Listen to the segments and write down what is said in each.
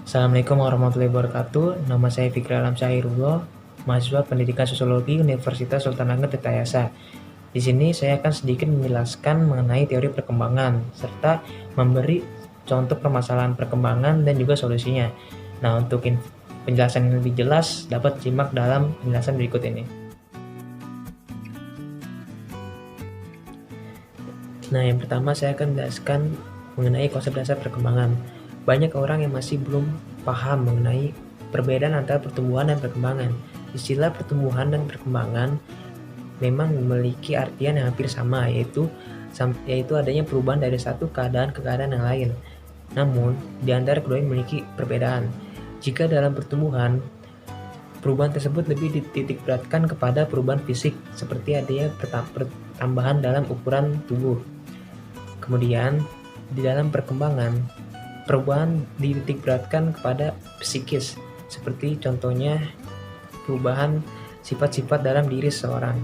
Assalamualaikum warahmatullahi wabarakatuh. Nama saya Fikri Alam Syahirullah, mahasiswa Pendidikan Sosiologi Universitas Sultan Hasanuddin Tirtayasa. Di sini saya akan sedikit menjelaskan mengenai teori perkembangan serta memberi contoh permasalahan perkembangan dan juga solusinya. Nah, untuk penjelasan yang lebih jelas dapat simak dalam penjelasan berikut ini. Nah, yang pertama saya akan menjelaskan mengenai konsep dasar perkembangan. Banyak orang yang masih belum paham mengenai perbedaan antara pertumbuhan dan perkembangan. Istilah pertumbuhan dan perkembangan memang memiliki artian yang hampir sama, yaitu adanya perubahan dari satu keadaan ke keadaan yang lain. Namun, di antara keduanya memiliki perbedaan. Jika dalam pertumbuhan, perubahan tersebut lebih dititik beratkan kepada perubahan fisik, seperti adanya pertambahan dalam ukuran tubuh. Kemudian, di dalam perkembangan, perubahan dititik beratkan kepada psikis, seperti contohnya perubahan sifat-sifat dalam diri seseorang.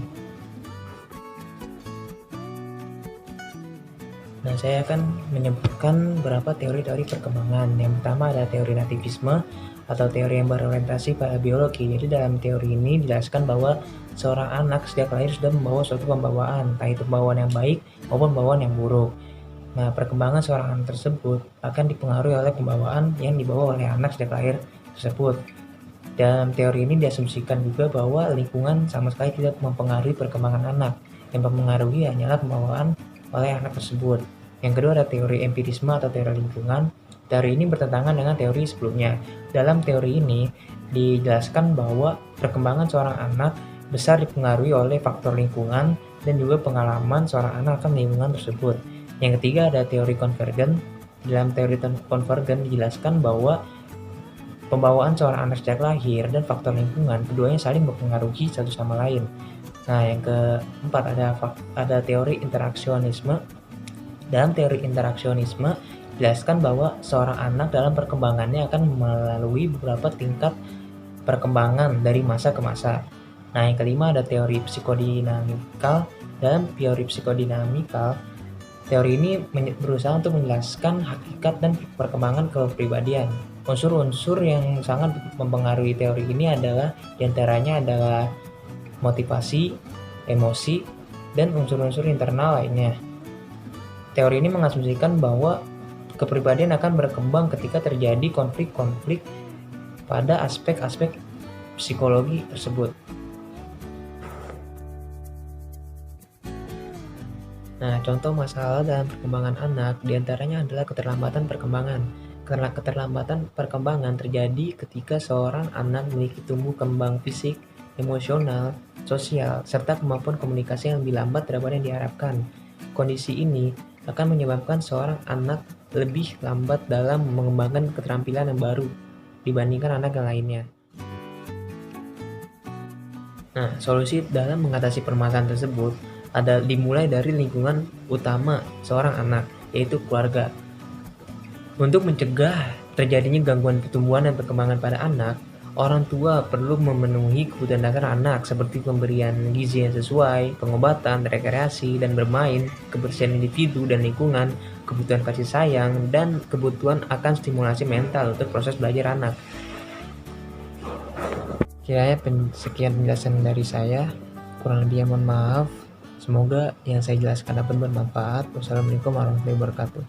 Nah, saya akan menyebutkan beberapa teori-teori perkembangan. Yang pertama ada teori nativisme atau teori yang berorientasi pada biologi. Jadi dalam teori ini dijelaskan bahwa seorang anak sejak lahir sudah membawa suatu pembawaan, entah itu pembawaan yang baik maupun pembawaan yang buruk. Nah, perkembangan seorang anak tersebut akan dipengaruhi oleh pembawaan yang dibawa oleh anak sejak lahir tersebut. Dalam teori ini diasumsikan juga bahwa lingkungan sama sekali tidak mempengaruhi perkembangan anak. Yang mempengaruhi hanyalah pembawaan oleh anak tersebut. Yang kedua ada teori empirisme atau teori lingkungan. Teori ini bertentangan dengan teori sebelumnya. Dalam teori ini dijelaskan bahwa perkembangan seorang anak besar dipengaruhi oleh faktor lingkungan dan juga pengalaman seorang anak akan lingkungan tersebut. Yang ketiga ada teori konvergen. Dalam teori konvergen dijelaskan bahwa pembawaan seorang anak sejak lahir dan faktor lingkungan keduanya saling mempengaruhi satu sama lain. Nah, yang keempat ada teori interaksionisme. Dalam teori interaksionisme dijelaskan bahwa seorang anak dalam perkembangannya akan melalui beberapa tingkat perkembangan dari masa ke masa. Nah, yang kelima ada teori psikodinamikal. Dalam teori psikodinamikal, teori ini berusaha untuk menjelaskan hakikat dan perkembangan kepribadian. Unsur-unsur yang sangat mempengaruhi teori ini adalah diantaranya adalah motivasi, emosi, dan unsur-unsur internal lainnya. Teori ini mengasumsikan bahwa kepribadian akan berkembang ketika terjadi konflik-konflik pada aspek-aspek psikologi tersebut. Nah, contoh masalah dalam perkembangan anak diantaranya adalah keterlambatan perkembangan. Karena keterlambatan perkembangan terjadi ketika seorang anak memiliki tumbuh kembang fisik, emosional, sosial, serta kemampuan komunikasi yang lebih lambat daripada yang diharapkan. Kondisi ini akan menyebabkan seorang anak lebih lambat dalam mengembangkan keterampilan yang baru dibandingkan anak yang lainnya. Nah, solusi dalam mengatasi permasalahan tersebut dimulai dari lingkungan utama seorang anak, yaitu keluarga. Untuk mencegah terjadinya gangguan pertumbuhan dan perkembangan pada anak, orang tua perlu memenuhi kebutuhan dasar anak seperti pemberian gizi yang sesuai, pengobatan, rekreasi, dan bermain, kebersihan individu dan lingkungan, kebutuhan kasih sayang, dan kebutuhan akan stimulasi mental untuk proses belajar anak. Kiranya sekian penjelasan dari saya, kurang lebihnya mohon maaf. Semoga yang saya jelaskan dapat bermanfaat. Wassalamualaikum warahmatullahi wabarakatuh.